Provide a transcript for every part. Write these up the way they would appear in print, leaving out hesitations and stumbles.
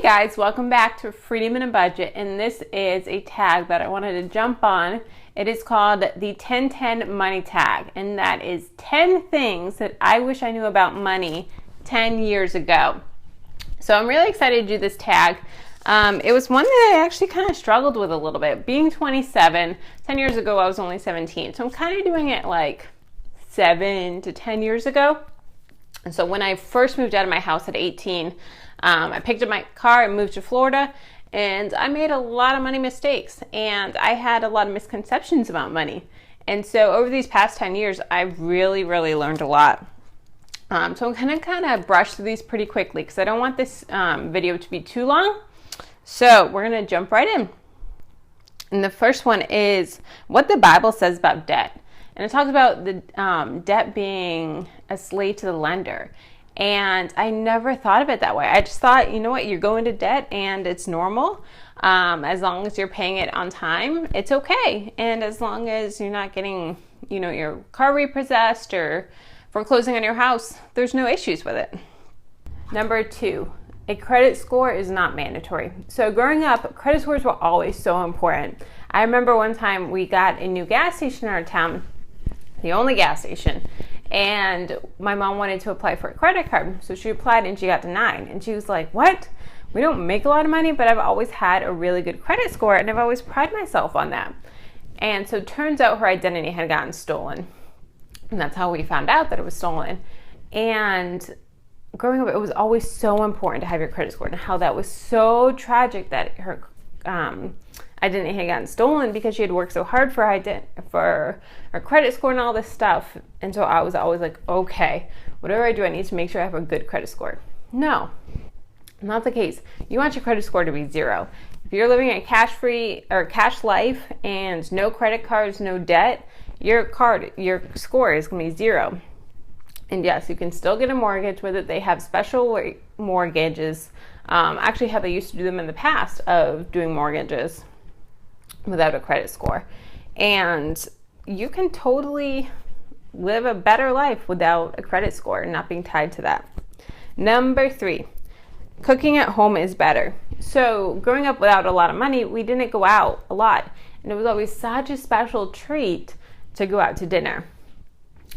Hey guys, welcome back to Freedom in a Budget, and this is a tag that I wanted to jump on. It is called the 10-10 money tag, and that is 10 things that I wish I knew about money 10 years ago. So I'm really excited to do this tag. It was one that I actually kind of struggled with a little bit. Being 27, 10 years ago I was only 17, so I'm kind of doing it like 7 to 10 years ago. And so when I first moved out of my house at 18, I picked up my car and moved to Florida, and I made a lot of money mistakes, and I had a lot of misconceptions about money. And so over these past 10 years, I've really learned a lot. So I'm going to kind of brush through these pretty quickly because I don't want this video to be too long. So we're going to jump right in. And the first one is what the Bible says about debt. And it talks about the debt being a slave to the lender. And I never thought of it that way. I just thought, you know what, you're going to debt and it's normal. As long as you're paying it on time, it's okay. And as long as you're not getting, your car repossessed or foreclosing on your house, there's no issues with it. Number 2, a credit score is not mandatory. So growing up, credit scores were always so important. I remember one time we got a new gas station in our town, the only gas station. And my mom wanted to apply for a credit card. So she applied and she got denied. And she was like, what? We don't make a lot of money, but I've always had a really good credit score and I've always prided myself on that. And so it turns out her identity had gotten stolen. And that's how we found out that it was stolen. And growing up, it was always so important to have your credit score, and how that was so tragic that her identity had gotten stolen because she had worked so hard for her credit score and all this stuff. And so I was always like, okay, whatever I do, I need to make sure I have a good credit score. No, not the case. You want your credit score to be 0. If you're living a cash-free or cash life and no credit cards, no debt, your score is going to be 0. And yes, you can still get a mortgage with it. They have special mortgages. Actually, how they used to do them in the past of doing mortgages without a credit score. And you can totally live a better life without a credit score and not being tied to that. Number 3, cooking at home is better. So growing up without a lot of money, we didn't go out a lot. And it was always such a special treat to go out to dinner.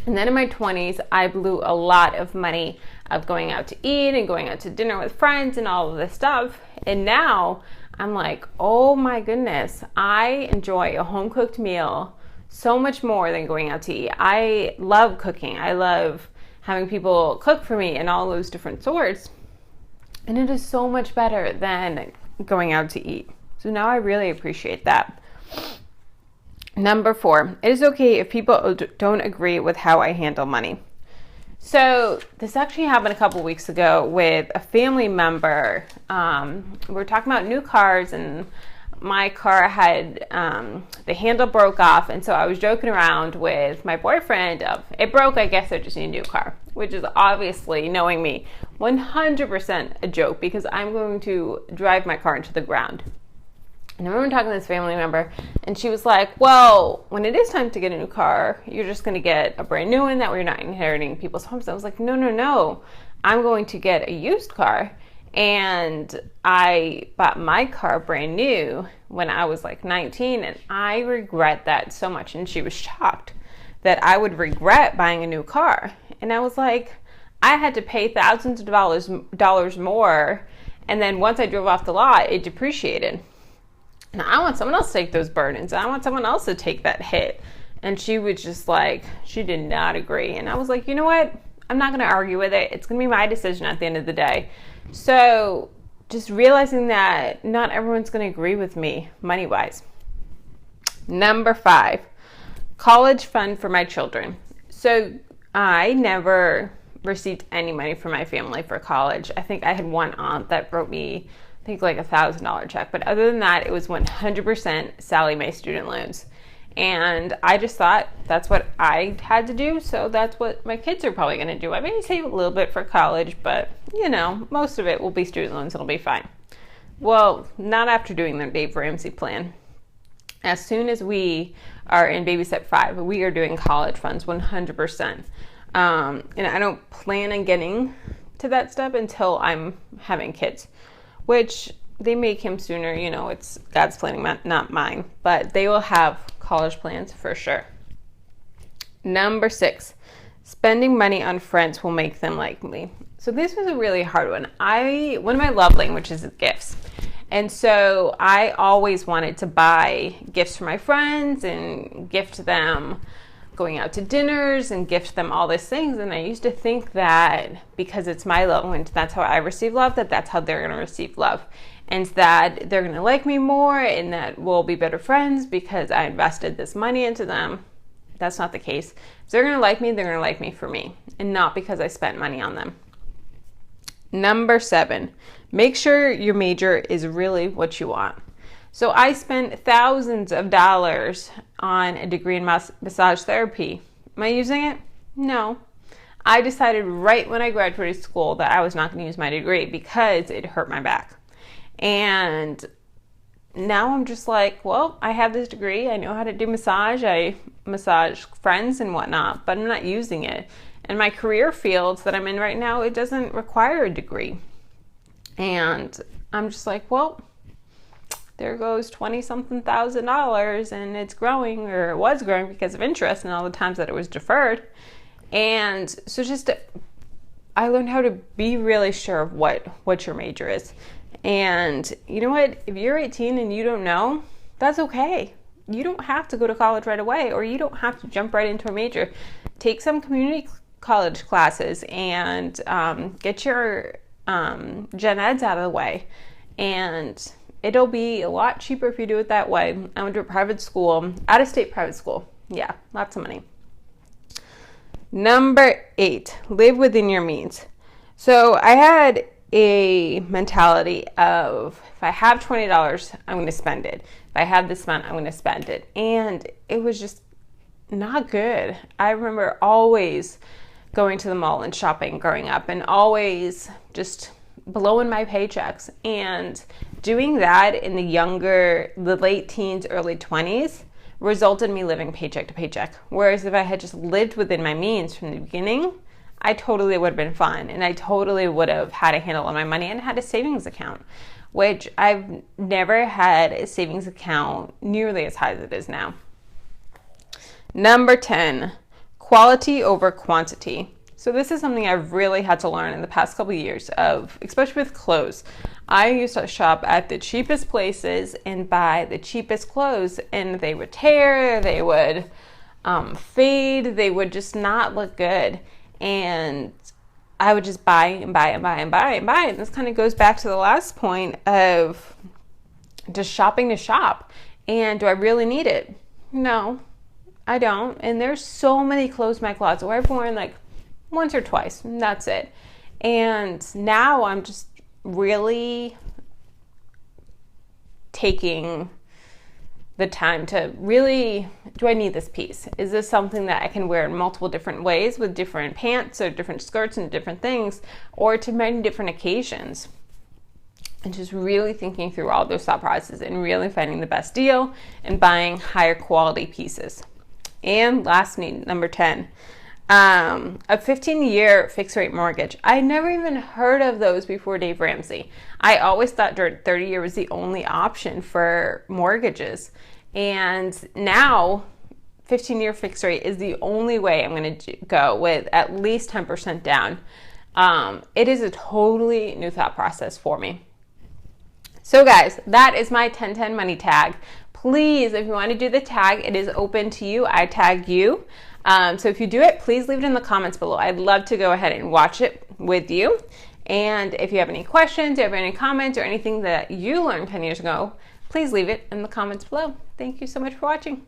And then in my 20s, I blew a lot of money of going out to eat and going out to dinner with friends and all of this stuff. And now I'm like, oh my goodness, I enjoy a home-cooked meal so much more than going out to eat. I love cooking. I love having people cook for me and all those different sorts. And it is so much better than going out to eat. So now I really appreciate that. Number 4, it is okay if people don't agree with how I handle money. So this actually happened a couple weeks ago with a family member. We were talking about new cars, and my car had the handle broke off, and so I was joking around with my boyfriend of, it broke, I guess I just need a new car, which is obviously, knowing me, 100% a joke because I'm going to drive my car into the ground. And I remember talking to this family member, and she was like, well, when it is time to get a new car, you're just going to get a brand new one, that way you're not inheriting people's homes. I was like, no, I'm going to get a used car. And I bought my car brand new when I was like 19, and I regret that so much. And she was shocked that I would regret buying a new car. And I was like, I had to pay thousands of dollars more, and then once I drove off the lot, it depreciated. Now, I want someone else to take those burdens. I want someone else to take that hit. And she was just like, she did not agree. And I was like, you know what? I'm not going to argue with it. It's going to be my decision at the end of the day. So just realizing that not everyone's going to agree with me money-wise. Number 5, college fund for my children. So I never received any money from my family for college. I think I had one aunt that wrote me, I think, like $1,000 check. But other than that, it was 100% Sallie Mae student loans. And I just thought that's what I had to do, so that's what my kids are probably going to do. I may save a little bit for college, but, most of it will be student loans. It'll be fine. Well, not after doing the Dave Ramsey plan. As soon as we are in baby step 5, we are doing college funds 100%. And I don't plan on getting to that step until I'm having kids. which they may come sooner. You know, it's God's planning, not mine, but they will have college plans for sure. Number 6, spending money on friends will make them like me. So this was a really hard one. One of my love languages is gifts. And so I always wanted to buy gifts for my friends and gift them going out to dinners and gift them all these things. And I used to think that because it's my love language, that's how I receive love, that's how they're going to receive love. And that they're going to like me more and that we'll be better friends because I invested this money into them. That's not the case. If they're going to like me, they're going to like me for me and not because I spent money on them. Number 7, make sure your major is really what you want. So I spent thousands of dollars on a degree in massage therapy. Am I using it? No. I decided right when I graduated school that I was not going to use my degree because it hurt my back. And now I'm just like, well, I have this degree. I know how to do massage. I massage friends and whatnot, but I'm not using it. And my career fields that I'm in right now, it doesn't require a degree. And I'm just like, well, there goes $20-something thousand, and it's growing, or it was growing because of interest and all the times that it was deferred. And so I learned how to be really sure of what your major is. And you know what? If you're 18 and you don't know, that's okay. You don't have to go to college right away, or you don't have to jump right into a major. Take some community college classes and get your gen eds out of the way. And it'll be a lot cheaper if you do it that way. I went to a private school, out-of-state private school. Yeah, lots of money. Number 8, live within your means. So I had a mentality of if I have $20, I'm going to spend it. If I have this amount, I'm going to spend it. And it was just not good. I remember always going to the mall and shopping growing up and always just blowing my paychecks. And doing that in the late teens, early 20s resulted in me living paycheck to paycheck. Whereas if I had just lived within my means from the beginning, I totally would have been fine. And I totally would have had a handle on my money and had a savings account, which I've never had a savings account nearly as high as it is now. Number 10, quality over quantity. So this is something I've really had to learn in the past couple of years especially with clothes. I used to shop at the cheapest places and buy the cheapest clothes, and they would tear, they would fade, they would just not look good. And I would just buy and buy and buy and buy and buy. And this kind of goes back to the last point of just shopping to shop. And do I really need it? No, I don't. And there's so many clothes in my closet where I've worn like once or twice, and that's it. And now I'm just really taking the time to really, do I need this piece? Is this something that I can wear in multiple different ways with different pants or different skirts and different things, or to many different occasions? And just really thinking through all those thought processes and really finding the best deal and buying higher quality pieces. And last need, number 10, a 15-year fixed rate mortgage. I never even heard of those before Dave Ramsey. I always thought 30-year was the only option for mortgages. And now 15-year fixed rate is the only way I'm going to go with at least 10% down. It is a totally new thought process for me. So guys, that is my 10-10 money tag. Please, if you want to do the tag, it is open to you. I tag you. So if you do it, please leave it in the comments below. I'd love to go ahead and watch it with you. And if you have any questions, or have any comments, or anything that you learned 10 years ago, please leave it in the comments below. Thank you so much for watching.